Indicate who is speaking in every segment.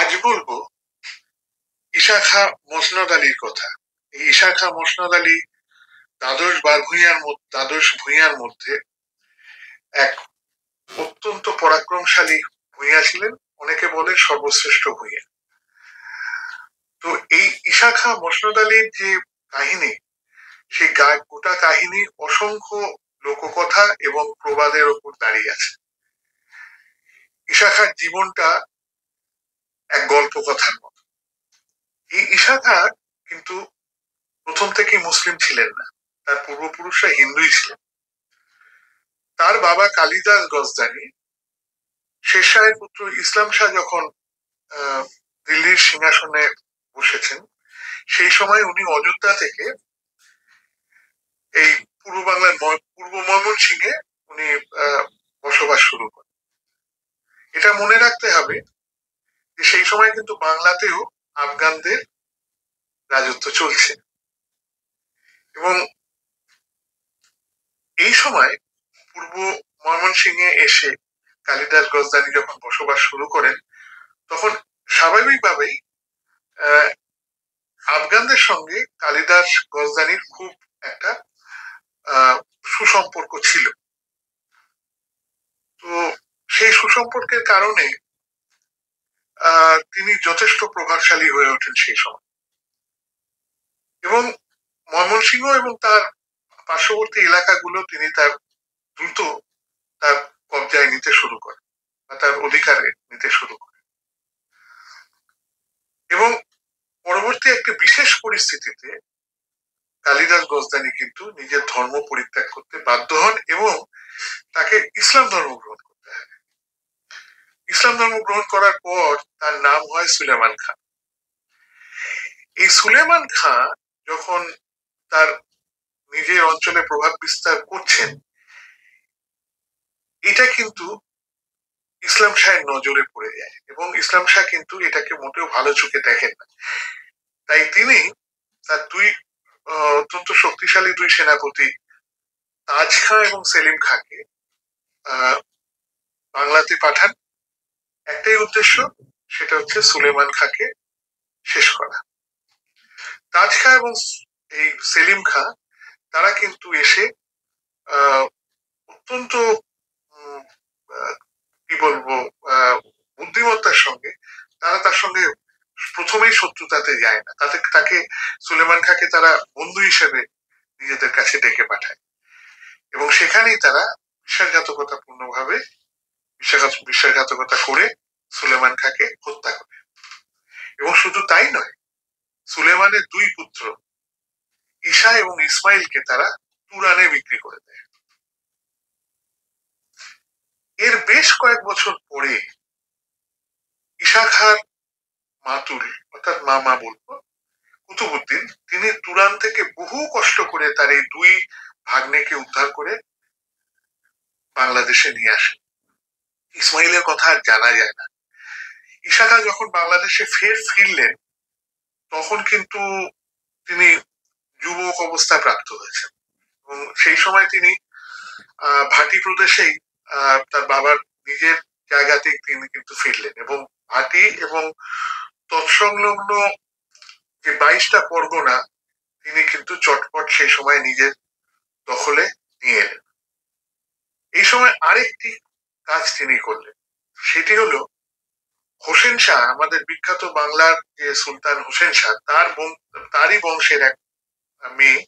Speaker 1: আজ বলবো ঈশা খাঁ মসনদ আলীর কথা। এই ঈশা খাঁ মসনদ আলী দ্বাদশ ভূঁইয়ার মধ্যে এক অত্যন্ত পরাক্রমশালী ভূঁইয়া ছিলেন। অনেকে বলেন সর্বশ্রেষ্ঠ ভূঁইয়া। তো এই ঈশা খাঁ মসনদ আলীর যে কাহিনী, সেই গোটা কাহিনী অসংখ্য লোককথা এবং প্রবাদের উপর দাঁড়িয়ে আছে। ঈশা খাঁর জীবনটা এক গল্প কথার মতো। এই ঈশা খাঁ কিন্তু প্রথম থেকেই মুসলিম ছিলেন না, তার পূর্বপুরুষরা হিন্দুই ছিলেন। তার বাবা কালিদাস গজদানি, শের শাহের পুত্র ইসলাম শাহ যখন দিল্লির সিংহাসনে বসেছেন, সেই সময় উনি অযোধ্যা থেকে এই পূর্ব ময়মনসিংহে উনি বসবাস শুরু করেন। এটা মনে রাখতে হবে যে সেই সময় কিন্তু বাংলাতেও আফগানদের রাজত্ব চলছে, এবং এই সময় পূর্ব ময়মনসিংহে এসে কালিদাস গজদানি যখন বসবাস শুরু করেন, তখন স্বাভাবিকভাবেই আফগানদের সঙ্গে কালিদাস গজদানির খুব একটা সুসম্পর্ক ছিল। তো সেই সুসম্পর্কের কারণে তিনি যথেষ্ট প্রভাবশালী হয়ে ওঠেন সেই সময়, এবং ময়মনসিংহ এবং তার পার্শ্ববর্তী এলাকাগুলো তিনি দ্রুত তার কবজায় নিতে শুরু করেন বা তার অধিকারে নিতে শুরু করেন। এবং পরবর্তী একটি বিশেষ পরিস্থিতিতে কালিদাস গজদানি কিন্তু নিজের ধর্ম পরিত্যাগ করতে বাধ্য হন এবং তাকে ইসলাম ধর্ম গ্রহণ করতে হয়। ইসলাম ধর্ম গ্রহণ করার পর তার নাম হয় সুলেমান খাঁ। এই সুলেমান খাঁ যখন তার নিজের অঞ্চলে প্রভাব বিস্তার করছেন, এটা কিন্তু ইসলাম শাহের নজরে পড়ে যায়, এবং ইসলাম শাহ কিন্তু এটাকে মোটেও ভালো চোখে দেখেন না। তাই তিনি তার অত্যন্ত শক্তিশালী দুই সেনাপতি তাজ খাঁ এবং সেলিম খাঁকে বাংলাতে পাঠান। একটাই উদ্দেশ্য, সেটা হচ্ছে সুলেমান খাঁকে শেষ করা। তাজ খাঁ এবং এই সেলিম খাঁ তারা কিন্তু এসে অত্যন্ত কি বলবো বুদ্ধিমত্তার সঙ্গে তার সঙ্গে প্রথমেই শত্রুতাতে যায় না। তাকে সুলেমান খাঁকে তারা বন্ধু হিসেবে নিজেদের কাছে ডেকে পাঠায়, এবং সেখানেই তারা বিশ্বাসঘাতকতা করে সুলেমান খাঁকে হত্যা করে। এবং শুধু তাই নয়, সুলেমানের দুই পুত্র ঈশা এবং ইসমাইলকে তারা তুরানে বিক্রি করে দেয়। এর বেশ কয়েক বছর পরে ঈশা খাঁর মাতুল, অর্থাৎ মামা বলবো, কুতুবুদ্দিন, তিনি তুরান থেকে বহু কষ্ট করে তার এই দুই ভাগ্নেকে উদ্ধার করে বাংলাদেশে নিয়ে আসেন। ইসমাইলের কথা আর জানা যায় না। ঈশা খাঁ যখন বাংলাদেশে ফিরলেন, তখন কিন্তু তিনি যুবক অবস্থায় প্রাপ্ত হয়েছেন, এবং সেই সময় তিনি ভাটি প্রদেশেই তার বাবার নিজের জায়গাতেই তিনি কিন্তু ফিরলেন, এবং ভাটি এবং তৎসংলগ্ন যে 22টা পরগনা তিনি কিন্তু চটপট সেই সময় নিজের দখলে নিয়ে এলেন। এই সময় আরেকটি কাজ তিনি করলেন, সেটি হলো হোসেন শাহ, আমাদের বিখ্যাত বাংলার যে সুলতান হোসেন শাহ, তারই বংশের এক মেয়ে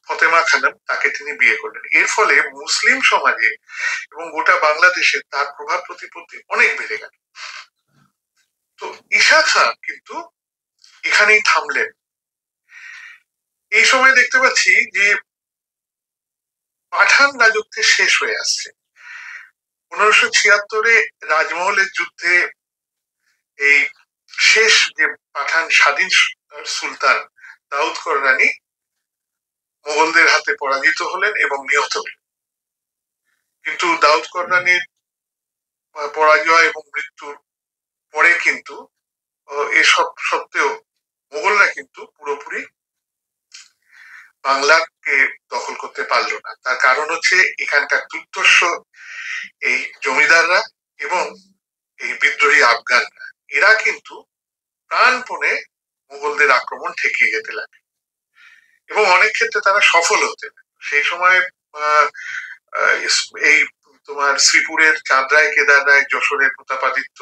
Speaker 1: ফতেমা খানম, তাকে তিনি বিয়ে করলেন। এর ফলে মুসলিম সমাজে এবং গোটা বাংলাদেশে তার প্রভাব প্রতিপত্তি অনেক বেড়ে গেল। তো ঈশা খাঁ কিন্তু এখানেই থামলেন। এই সময় দেখতে পাচ্ছি যে পাঠান রাজত্বের শেষ হয়ে আসছে। 1576-এ রাজমহলের যুদ্ধে এই শেষ যে পাঠান স্বাধীন সুলতান দাউদ কররানী মোগলদের হাতে পরাজিত হলেন এবং নিহত হলেন। কিন্তু দাউদ কররানীর পরাজয় এবং মৃত্যুর পরে কিন্তু এসব সত্ত্বেও মোগলরা কিন্তু পুরোপুরি বাংলাকে দখল করতে পারলো না। তার কারণ হচ্ছে এখানকার দুর্ধর্ষ এই জমিদাররা এবং এই বিদ্রোহী আফগানরা, এরা কিন্তু প্রাণপণে মুঘলদের আক্রমণ ঠেকিয়ে যেতে লাগে এবং অনেক ক্ষেত্রে তারা সফল হতে লাগে। সেই সময় আহ, আহ, এই তোমার শ্রীপুরের চাঁদ রায়, কেদার রায়, যশোরের প্রতাপাদিত্য,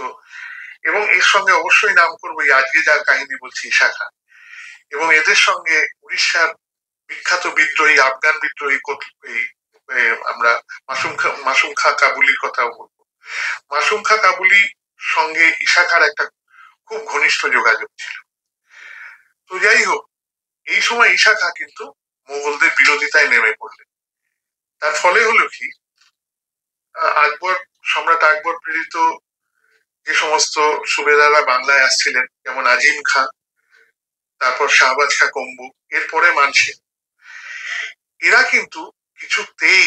Speaker 1: এবং এর সঙ্গে অবশ্যই নাম করবো এই আজকে যার কাহিনী বলছি ঈশা খান, এবং এদের সঙ্গে উড়িষ্যার বিখ্যাত বিদ্রোহী, আফগান বিদ্রোহী এই আমরা মাসুম খা কাবুলির কথাও বলবো। মাসুম খা কাবুলি সঙ্গে ঈশা খার একটা খুব ঘনিষ্ঠ যোগাযোগ ছিল। তো যাই হোক, এই সময় ঈশা খা কিন্তু মোগলদের বিরোধিতায় নেমে পড়লেন। তার ফলে হলো কি, আকবর, সম্রাট আকবর প্রেরিত যে সমস্ত সুবেদাররা বাংলায় আসছিলেন, যেমন আজিম খাঁ, তারপর শাহবাজ খা কম্বু, এরপরে মানসিং, এরা কিন্তু কিছুতেই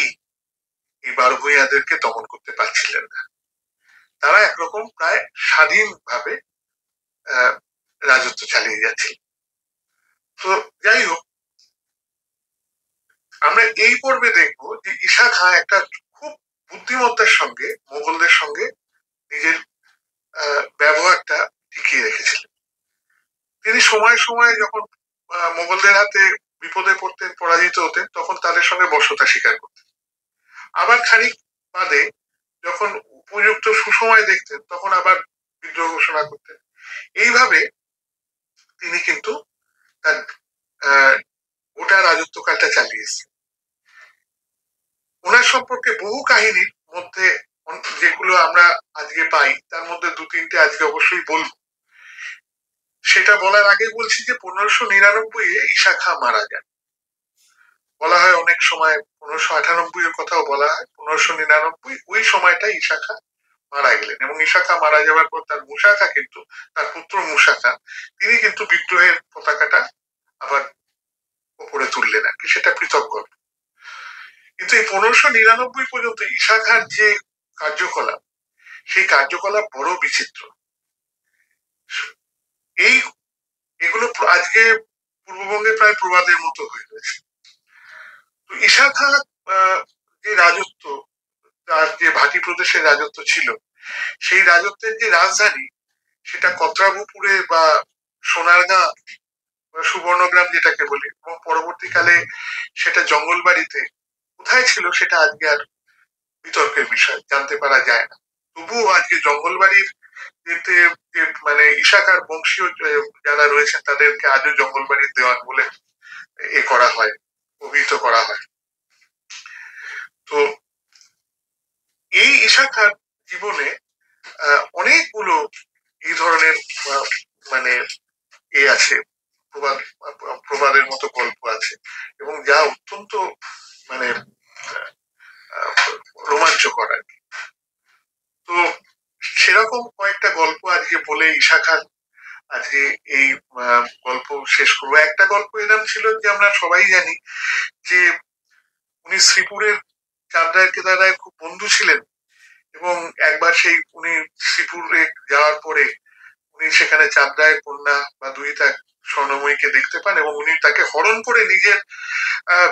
Speaker 1: এই বারভূঁইয়াদেরকে দমন করতে পারছিলেন না। তারা একরকম প্রায় স্বাধীনভাবে রাজত্ব চালিয়ে যাচ্ছিল। তো যাই হোক, আমরা এই পর্বে দেখবো যে ঈশা খাঁ একটা খুব বুদ্ধিমত্তার সঙ্গে মোগলদের সঙ্গে নিজের ব্যবহারটা টিকিয়ে রেখেছিলেন। তিনি সময় সময় যখন মোগলদের হাতে বিপদে পড়তেন, পরাজিত হতেন, তখন তাদের সঙ্গে বশ্যতা স্বীকার করতেন। আবার খানিক বাদে যখন উপযুক্ত সুসময় দেখতেন, তখন আবার বিদ্রোহ ঘোষণা করতেন। এইভাবে তিনি কিন্তু তার গোটা রাজত্বকালটা চালিয়েছেন। ওনার সম্পর্কে বহু কাহিনীর মধ্যে যেগুলো আমরা আজকে পাই, তার মধ্যে দু তিনটে আজকে অবশ্যই বলবো। সেটা বলার আগে বলছি যে 1599 ঈশা খাঁ মারা যান। বলা হয় অনেক সময় 1598 এর কথাও বলা হয়, 1599 ওই সময়টা ঈশা খাঁ মারা গেলেন। এবং ঈশা খাঁ মারা যাওয়ার পর তার মুসা খাঁ কিন্তু, তার পুত্র মুসা খাঁ, তিনি কিন্তু বিদ্রোহের পতাকাটা আবার উপরে তুললেন আর কি, সেটা পৃথক গল্প। কিন্তু এই 1599 পর্যন্ত ঈশা খাঁর যে কার্যকলাপ, সেই কার্যকলাপ বড় বিচিত্র। এই এগুলো আজকে পূর্ববঙ্গে প্রায় প্রবাদের মতো হয়ে রয়েছে। তো ঈশা খাঁ যে রাজত্ব, তার যে ভাটি প্রদেশের রাজত্ব ছিল, সেই রাজত্বের যে রাজধানী, সেটা কত্রাবুপুরে বা সোনারগাঁ, সুবর্ণগ্রাম যেটাকে বলি, এবং পরবর্তীকালে সেটা জঙ্গলবাড়িতে কোথায় ছিল সেটা আজকে আর বিতর্কের বিষয়, জানতে পারা যায় না। তবুও আজকে জঙ্গলবাড়ির যে মানে ঈশাখার বংশীয় যারা রয়েছেন, তাদেরকে আজও জঙ্গলবাড়ির দেওয়ান বলে করা হয়, অভিহিত করা হয়। তো এই ঈশাখার জীবনে অনেকগুলো এই ধরনের মানে আছে, প্রবাদ, প্রবাদের মতো গল্প আছে, এবং যা অত্যন্ত মানে রোমাঞ্চকর আর কি। তো সেরকম কয়েকটা গল্প আজকে বলে ঈশা খান আজকে এই গল্প শেষ করবো। একটা গল্প এরকম ছিল যে আমরা সবাই জানি যে উনি শ্রীপুরের চাঁদ রায়, কেদার রায় খুব বন্ধু ছিলেন, এবং একবার সেই উনি শ্রীপুরে যাওয়ার পরে উনি সেখানে চাঁদ রায়ের কন্যা বা দুইটা স্বর্ণময়ীকে দেখতে পান, এবং উনি তাকে হরণ করে নিজের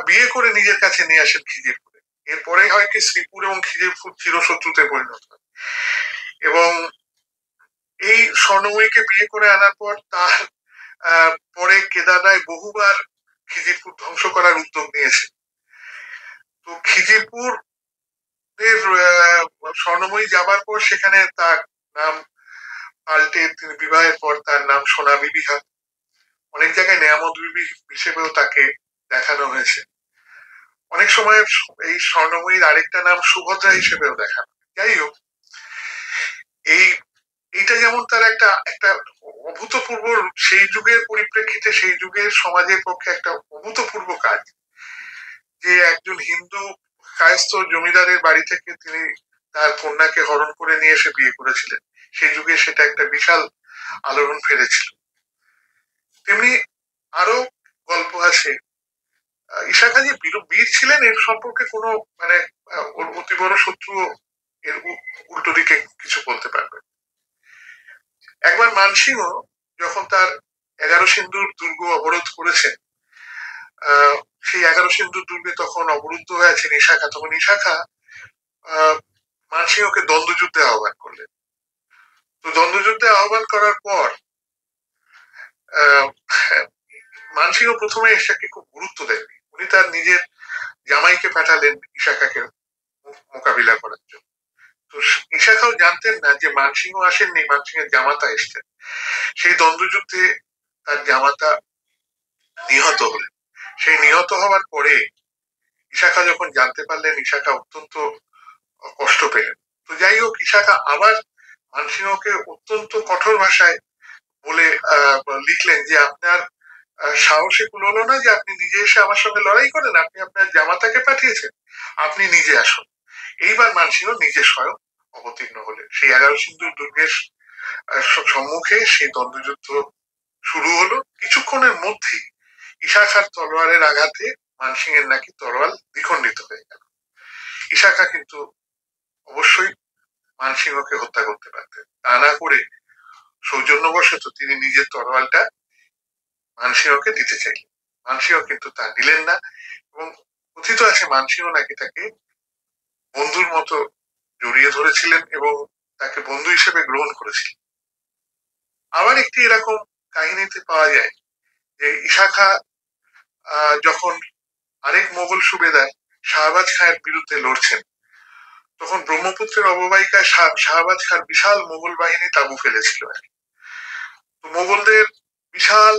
Speaker 1: বিয়ে করে নিজের কাছে নিয়ে আসেন খিদিরপুরে। এরপরে হয় কি, শ্রীপুর এবং খিদিরপুর চিরশত্রুতে পরিণত হয়, এবং এই স্বর্ণময়ীকে বিয়ে করে আনার পর তার পরে কেদার রায় বহুবার খিদিরপুর ধ্বংস করার উদ্যোগ নিয়েছে। তো খিদিরপুর এর স্বর্ণময়ী যাবার পর সেখানে তার নাম পাল্টে তিনি বিবাহের পর তার নাম সোনা বিবি হয়। অনেক জায়গায় নেয়ামত বিবি হিসেবেও তাকে দেখানো হয়েছে। অনেক সময় এই স্বর্ণময়ীর আরেকটা নাম সুভদ্রা হিসেবেও দেখানো। যাই হোক, এই এইটা যেমন তার একটা একটা অভূতপূর্ব, সেই যুগের পরিপ্রেক্ষিতে সেই যুগের সমাজের পক্ষে একটা অভূতপূর্ব কাজ, যে একজন হিন্দু কায়স্থ জমিদারের বাড়ি থেকে তিনি তার কন্যাকে হরণ করে নিয়ে এসে বিয়ে করেছিলেন। সেই যুগে সেটা একটা বিশাল আলোড়ন ফেলেছিল। তেমনি আরো গল্প আছে। ঈশা খাঁ যে বীর ছিলেন এর সম্পর্কে কোনো মানে ওর অতি বড় শত্রু এর উল্টো দিকে কিছু বলতে পারবে। একবার মানসিংহ যখন তার 11 সিন্ধুর দুর্গ অবরোধ করেছেন, সেই 11 সিন্ধুর দুর্গে তখন অবরুদ্ধ হয়ে আছেন ঈশা খাঁ, তখন ঈশা খাঁ মানসিংহকে দ্বন্দ্বযুদ্ধে আহ্বান করলেন। তো দ্বন্দ্বযুদ্ধে আহ্বান করার পর মানসিংহ প্রথমে ঈশাকে খুব গুরুত্ব দেননি। উনি তার নিজের জামাইকে পাঠালেন ঈশাখাকে মোকাবিলা করার জন্য। তো ঈশাখাও জানতেন না যে মানসিংহ আসেননি, মানসিংহের জামাতা এসছেন। সেই দ্বন্দ্বযুদ্ধে তার জামাতা নিহত হলেন। সেই নিহত হওয়ার পরে ঈশাখা যখন জানতে পারলেন, ঈশাখা অত্যন্ত কষ্ট পেলেন। তো যাই হোক, ঈশাখা আবার মানসিংহকে অত্যন্ত কঠোর ভাষায় বলে লিখলেন যে আপনার সাহসে কুলোলো না যে আপনি নিজে এসে আমার সঙ্গে লড়াই করেন, আপনি আপনার জামাতাকে পাঠিয়েছেন, আপনি নিজে আসুন। এইবার মানসিংহ নিজে স্বয়ং অবতীর্ণ হলেন। সেই 11 সিন্ধুর দুর্গের সম্মুখে সেই দ্বন্দ্বযুদ্ধ শুরু হলো। কিছুক্ষণের মধ্যেই ঈশাখার তলোয়ারের আঘাতে মানসিংহের নাকি তলোয়ার দ্বিখণ্ডিত হয়ে গেল। ঈশাখা কিন্তু অবশ্যই মানসিংহকে হত্যা করতে পারতেন, তা না করে সৌজন্যবশত তিনি নিজের তরোয়ালটা মানসিংহকে দিতে চাইলেন। মানসিংহ কিন্তু তা নিলেন না, এবং কথিত আছে মানসিংহ নাকি তাকে বন্ধুর মতো জড়িয়ে ধরেছিলেন এবং তাকে বন্ধু হিসেবে গ্রহণ করেছিলেন। আবার একটি এরকম কাহিনীতে পাওয়া যায় যে ঈশাখা যখন আরেক মোগল সুবেদার শাহবাজ খাঁয়ের বিরুদ্ধে লড়ছেন, তখন ব্রহ্মপুত্রের অববাহিকায় শাহবাজ খাঁর বিশাল মোগল বাহিনী তাঁবু ফেলেছিল। তো মোগলদের বিশাল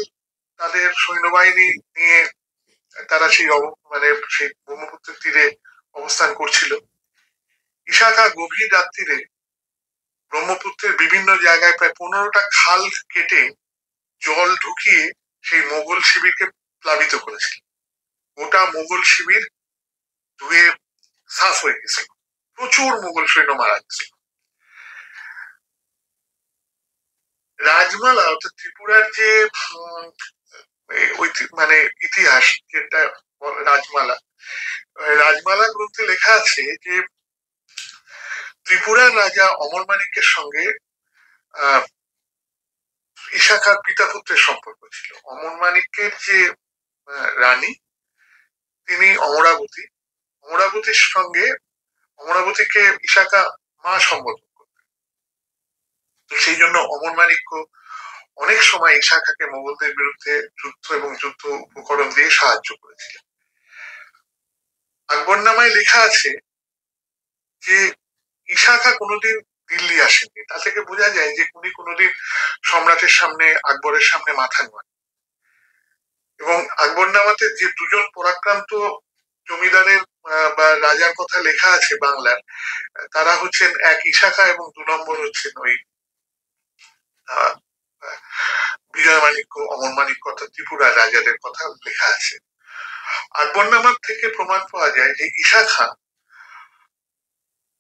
Speaker 1: তাদের সৈন্যবাহিনী নিয়ে তারা সেই মানে সেই ব্রহ্মপুত্রের তীরে অবস্থান করছিল। ঈশাখা গভীর রাত্রিরে ব্রহ্মপুত্রের বিভিন্ন জায়গায় প্রায় 15টা খাল কেটে জল ঢুকিয়ে সেই মোগল শিবিরকে প্লাবিত করেছিল। গোটা মোগল শিবির ধুয়ে সাফ হয়ে গেছিল, প্রচুর মোগল সৈন্য মারা গেছিল। রাজমালা অর্থাৎ ত্রিপুরার যে মানে ইতিহাস, যেটা রাজমালা, রাজমালা গ্রন্থে লেখা আছে যে ত্রিপুরার রাজা অমর মানিক্যের সঙ্গে ঈশাখার পিতা পুত্রের সম্পর্ক ছিল। অমর মানিক্যের যে রানী, তিনি অমরাবতী, অমরাবতীর সঙ্গে অমরাবতীকে ঈশাখা মা সম্বোধন করতেন। তো সেই জন্য অমর মানিক্য অনেক সময় ঈশাখাকে মোগলদের বিরুদ্ধে যুদ্ধ এবং যুদ্ধ উপকরণ দিয়ে সাহায্য করেছিলেন। আকবরনামায় লেখা আছে যে ঈশাখা কোনোদিন দিল্লি আসেননি। তা থেকে বোঝা যায় যে উনি কোনোদিন সম্রাটের সামনে, আকবরের সামনে মাথা নোয়ান। এবং আকবরনামাতে যে দুজন পরাক্রান্ত জমিদারের বা রাজার কথা লেখা আছে বাংলার, তারা হচ্ছেন এক ঈশাখা এবং 2 নম্বর হচ্ছেন ওই বিজয় মাণিক্য, অমর মাণিক্য, অর্থাৎ ত্রিপুরার রাজাদের কথা লেখা আছে। আকবরনামার থেকে প্রমাণ পাওয়া যায় যে ঈশাখা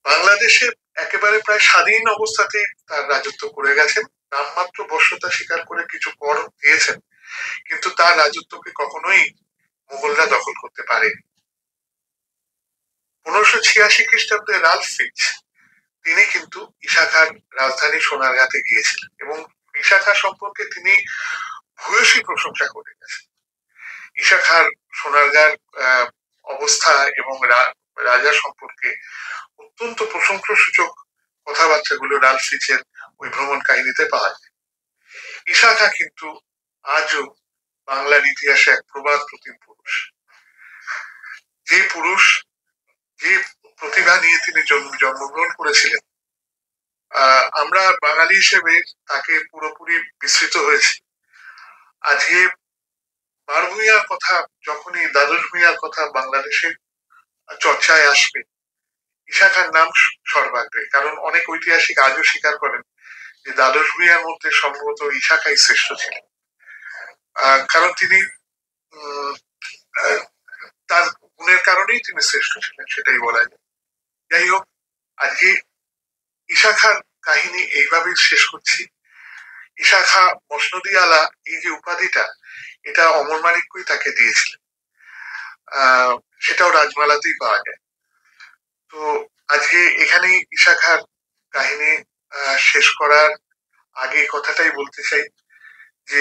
Speaker 1: বাংলাদেশে একেবারে প্রায় স্বাধীন অবস্থাতেই তার রাজত্ব করে গেছেন। নামমাত্র বর্ষতা স্বীকার করে কিছু কর দিয়েছেন, কিন্তু তার রাজত্বকে কখনোই মুঘলরা দখল করতে পারেনি। 1586 খ্রিস্টাব্দে রালফ ফিচ তিনি কিন্তু ঈশাখার রাজধানী সোনারগাঁতে গিয়েছিলেন এবং ঈশাখা সম্পর্কে তিনি ভূয়সী প্রশংসা করে গেছেন। ঈশাখার সোনারগাঁর অবস্থা এবং রাজা সম্পর্কে অত্যন্ত প্রশংসাসূচক কথাবার্তাগুলো রালফ ফিচের ওই ভ্রমণ কাহিনীতে পাওয়া যায়। ঈশাখা কিন্তু আজও বাংলার ইতিহাসে এক প্রবাদ প্রতিম পুরুষ। যে পুরুষ যে প্রতিভা নিয়ে তিনি জন্মগ্রহণ করেছিলেন, আমরা বাঙালি হিসেবে তাকে পুরোপুরি বিস্মৃত হয়েছি। আজকে বারভূঁইয়ার কথা, যখনই দ্বাদশ ভূঁইয়ার কথা বাংলাদেশের চর্চায় আসবে, ঈশাখার নাম সর্বাগ্রে। কারণ অনেক ঐতিহাসিক আজও স্বীকার করেন যে দ্বাদশ ভূঁইয়ার মধ্যে সম্ভবত ঈশাখাই শ্রেষ্ঠ ছিলেন। কারণ তিনি তার গুণের কারণেই তিনি শ্রেষ্ঠ ছিলেন, সেটাই বলা যায়। যাই হোক, আজকে ঈশাখার কাহিনী এইভাবেই শেষ করছি। ঈশাখা মসনদী আলা, এই যে উপাধিটা, এটা অমর মানিক্যই তাকে দিয়েছিলেন। সেটাও রাজমালাতেই পাওয়া যায়। তো আজকে এখানেই ঈশাখার কাহিনী শেষ করার আগে কথাটাই বলতে চাই যে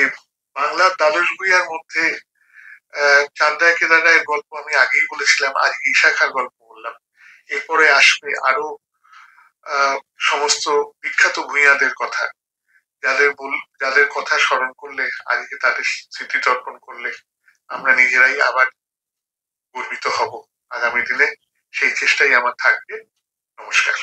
Speaker 1: বাংলার দ্বাদশ ভূঁইয়ার মধ্যে চাঁদরায় কেদাররায়ের গল্প আমি আগেই বলেছিলাম, আজকে ঈশাখার গল্প বললাম। এরপরে আসবে আরো সমস্ত বিখ্যাত ভূঁইয়াদের কথা, যাদের কথা স্মরণ করলে, আজকে তাদের স্মৃতি তর্পণ করলে আমরা নিজেরাই আবার গর্বিত হব আগামী দিনে। সেই চেষ্টাই আমার থাকবে। নমস্কার।